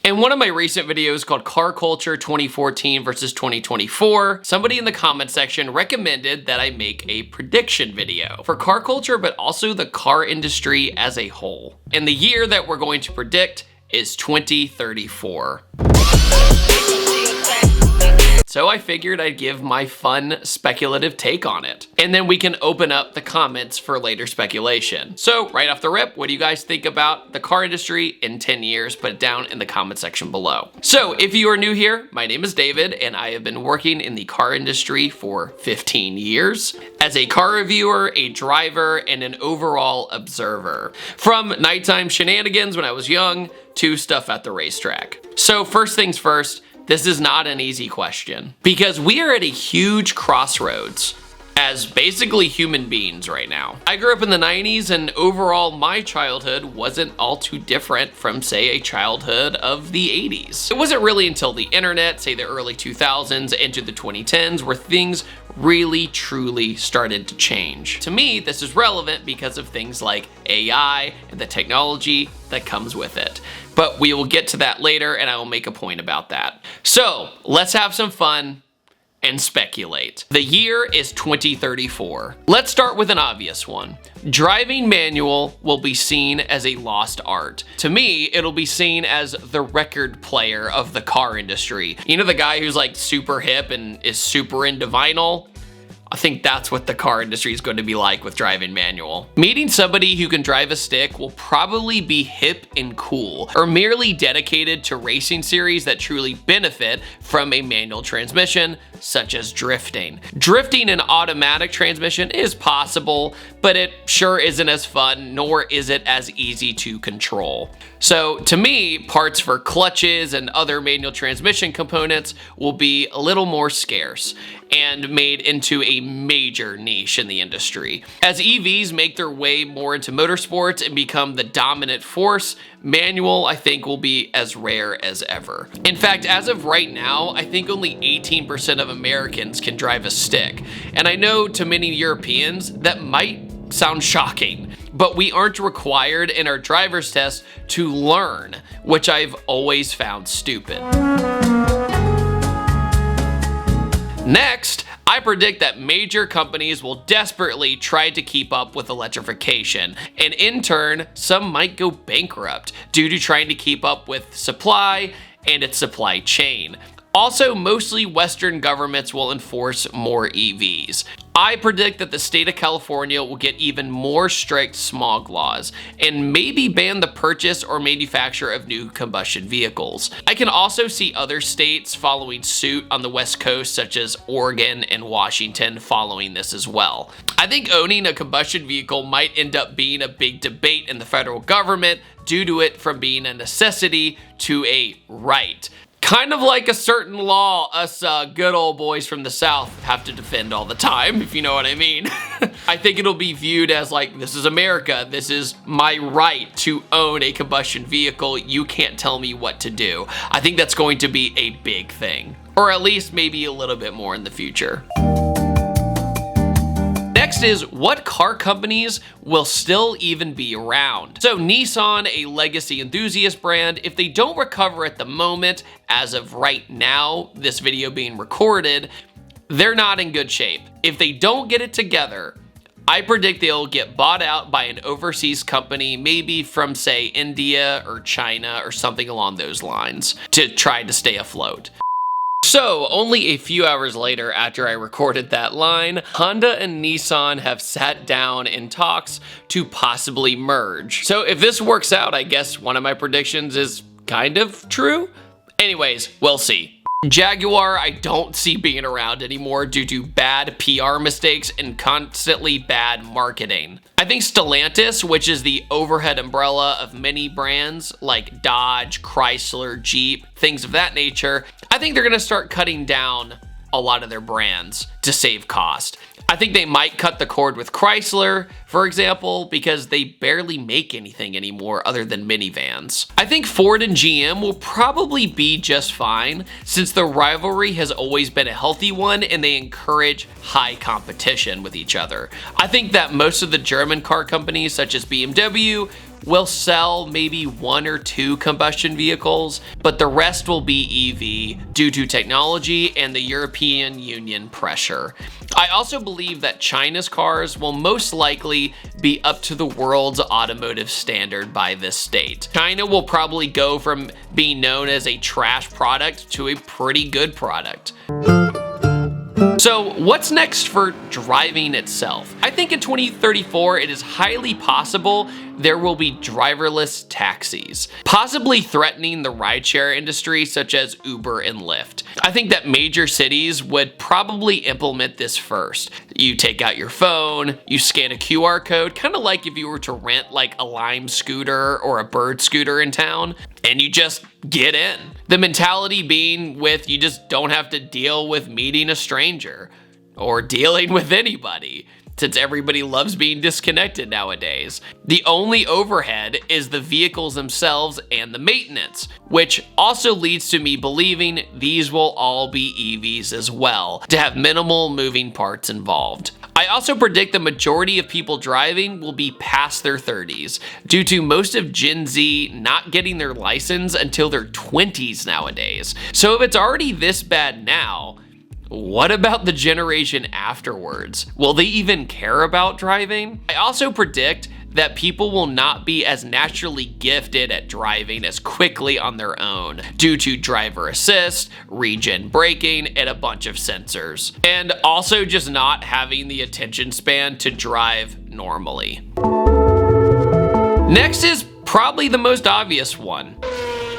In one of my recent videos called Car Culture 2014 versus 2024, somebody in the comment section recommended that I make a prediction video for car culture, but also the car industry as a whole. And the year that we're going to predict is 2034. So I figured I'd give my fun speculative take on it. And then we can open up the comments for later speculation. So right off the rip, what do you guys think about the car industry in 10 years? Put it down in the comment section below. So if you are new here, my name is David and I have been working in the car industry for 15 years as a car reviewer, a driver, and an overall observer. From nighttime shenanigans when I was young to stuff at the racetrack. So first things first, this is not an easy question because we are at a huge crossroads as basically human beings right now. I grew up in the 90s and overall my childhood wasn't all too different from, say, a childhood of the 80s. It wasn't really until the internet, say the early 2000s into the 2010s, where things really truly started to change. To me, this is relevant because of things like AI and the technology that comes with it. But we will get to that later and I will make a point about that. So let's have some fun and speculate. The year is 2034. Let's start with an obvious one. Driving manual will be seen as a lost art. To me, it'll be seen as the record player of the car industry. You know, the guy who's like super hip and is super into vinyl? I think that's what the car industry is going to be like with driving manual. Meeting somebody who can drive a stick will probably be hip and cool, or merely dedicated to racing series that truly benefit from a manual transmission, such as drifting. Drifting in automatic transmission is possible, but it sure isn't as fun, nor is it as easy to control. So to me, parts for clutches and other manual transmission components will be a little more scarce and made into a major niche in the industry. As EVs make their way more into motorsports and become the dominant force, manual, I think, will be as rare as ever. In fact, as of right now, I think only 18% of Americans can drive a stick. And I know to many Europeans, that might sound shocking, but we aren't required in our driver's test to learn, which I've always found stupid. Next, I predict that major companies will desperately try to keep up with electrification, and in turn, some might go bankrupt due to trying to keep up with supply and its supply chain. Also, mostly Western governments will enforce more EVs. I predict that the state of California will get even more strict smog laws and maybe ban the purchase or manufacture of new combustion vehicles. I can also see other states following suit on the West Coast, such as Oregon and Washington, following this as well. I think owning a combustion vehicle might end up being a big debate in the federal government due to it from being a necessity to a right. Kind of like a certain law us good old boys from the South have to defend all the time, if you know what I mean. I think it'll be viewed as like, this is America, this is my right to own a combustion vehicle, you can't tell me what to do. I think that's going to be a big thing, or at least maybe a little bit more in the future. Next is, what car companies will still even be around? So Nissan, a legacy enthusiast brand, if they don't recover at the moment, as of right now, this video being recorded, they're not in good shape. If they don't get it together, I predict they'll get bought out by an overseas company, maybe from, say, India or China or something along those lines, to try to stay afloat. So, only a few hours later after I recorded that line, Honda and Nissan have sat down in talks to possibly merge. So if this works out, I guess one of my predictions is kind of true? Anyways, we'll see. Jaguar, I don't see being around anymore due to bad PR mistakes and constantly bad marketing. I think Stellantis, which is the overhead umbrella of many brands like Dodge, Chrysler, Jeep, things of that nature, I think they're gonna start cutting down a lot of their brands to save cost. I think they might cut the cord with Chrysler, for example, because they barely make anything anymore other than minivans. I think Ford and GM will probably be just fine since the rivalry has always been a healthy one and they encourage high competition with each other. I think that most of the German car companies such as BMW will sell maybe 1 or 2 combustion vehicles, but the rest will be EV due to technology and the European Union pressure. I also believe that China's cars will most likely be up to the world's automotive standard by this date. China will probably go from being known as a trash product to a pretty good product. So what's next for driving itself? I think in 2034, it is highly possible there will be driverless taxis, possibly threatening the rideshare industry such as Uber and Lyft. I think that major cities would probably implement this first. You take out your phone, you scan a QR code, kind of like if you were to rent like a Lime scooter or a Bird scooter in town, and you just get in. The mentality being with you just don't have to deal with meeting a stranger or dealing with anybody, since everybody loves being disconnected nowadays. The only overhead is the vehicles themselves and the maintenance, which also leads to me believing these will all be EVs as well, to have minimal moving parts involved. I also predict the majority of people driving will be past their 30s, due to most of Gen Z not getting their license until their 20s nowadays. So if it's already this bad now, what about the generation afterwards? Will they even care about driving? I also predict that people will not be as naturally gifted at driving as quickly on their own due to driver assist, regen braking, and a bunch of sensors. And also just not having the attention span to drive normally. Next is probably the most obvious one.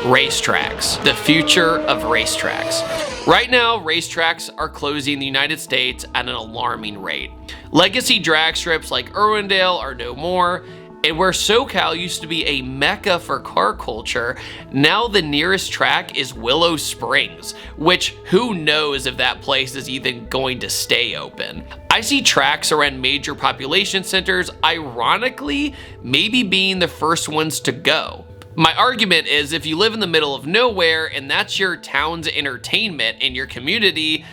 Racetracks. The future of racetracks. Right now, racetracks are closing in the United States at an alarming rate. Legacy drag strips like Irwindale are no more, and where SoCal used to be a mecca for car culture, now the nearest track is Willow Springs, which who knows if that place is even going to stay open. I see tracks around major population centers, ironically, maybe being the first ones to go. My argument is if you live in the middle of nowhere and that's your town's entertainment in your community,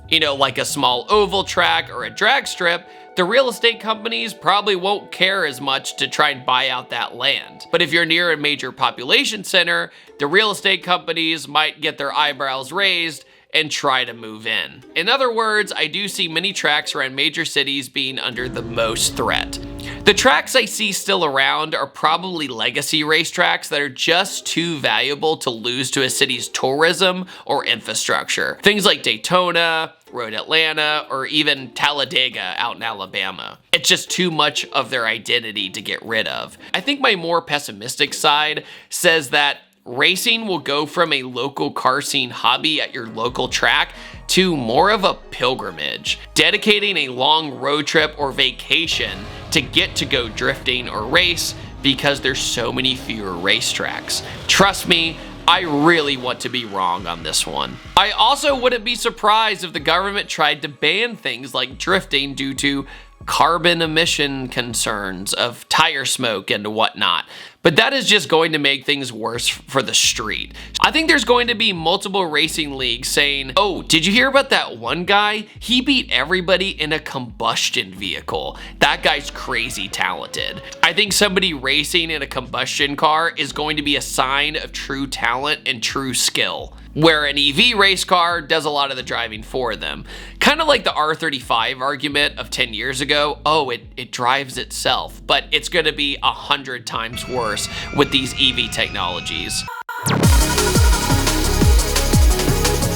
you know, like a small oval track or a drag strip, the real estate companies probably won't care as much to try and buy out that land. But if you're near a major population center, the real estate companies might get their eyebrows raised and try to move in. In other words, I do see many tracks around major cities being under the most threat. The tracks I see still around are probably legacy racetracks that are just too valuable to lose to a city's tourism or infrastructure. Things like Daytona, Road Atlanta, or even Talladega out in Alabama. It's just too much of their identity to get rid of. I think my more pessimistic side says that racing will go from a local car scene hobby at your local track to more of a pilgrimage, dedicating a long road trip or vacation to get to go drifting or race because there's so many fewer racetracks. Trust me, I really want to be wrong on this one. I also wouldn't be surprised if the government tried to ban things like drifting due to carbon emission concerns of tire smoke and whatnot. But that is just going to make things worse for the street. I think there's going to be multiple racing leagues saying, oh, did you hear about that one guy? He beat everybody in a combustion vehicle. That guy's crazy talented. I think somebody racing in a combustion car is going to be a sign of true talent and true skill, where an EV race car does a lot of the driving for them. Kind of like the R35 argument of 10 years ago. Oh, it drives itself, but it's gonna be 100 times worse with these EV technologies.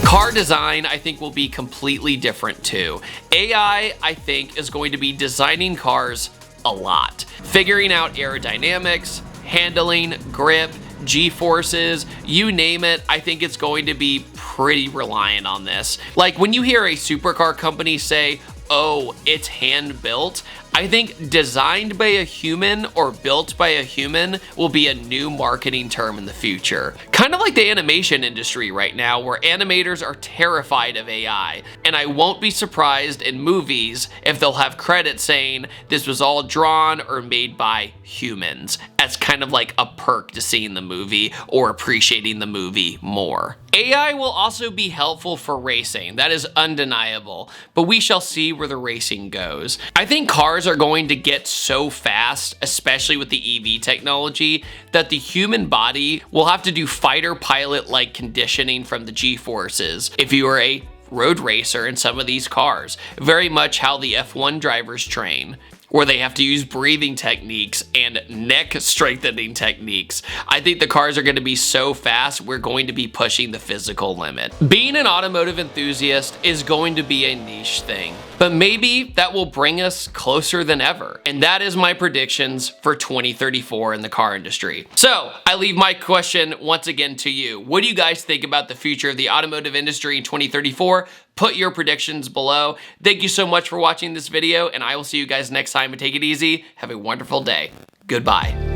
Car design, I think, will be completely different too. AI, I think, is going to be designing cars a lot. Figuring out aerodynamics, handling, grip, G-forces, you name it, I think it's going to be pretty reliant on this. Like when you hear a supercar company say, oh, it's hand built, I think designed by a human or built by a human will be a new marketing term in the future. Kind of like the animation industry right now, where animators are terrified of AI. And I won't be surprised in movies if they'll have credits saying this was all drawn or made by humans, as kind of like a perk to seeing the movie or appreciating the movie more. AI will also be helpful for racing, that is undeniable, but we shall see where the racing goes. I think cars are going to get so fast, especially with the EV technology, that the human body will have to do fighter pilot-like conditioning from the G-forces if you are a road racer in some of these cars. Very much how the F1 drivers train, where they have to use breathing techniques and neck strengthening techniques. I think the cars are going to be so fast, we're going to be pushing the physical limit. Being an automotive enthusiast is going to be a niche thing, but maybe that will bring us closer than ever. And that is my predictions for 2034 in the car industry. So I leave my question once again to you. What do you guys think about the future of the automotive industry in 2034? Put your predictions below. Thank you so much for watching this video, and I will see you guys next time, and take it easy. Have a wonderful day. Goodbye.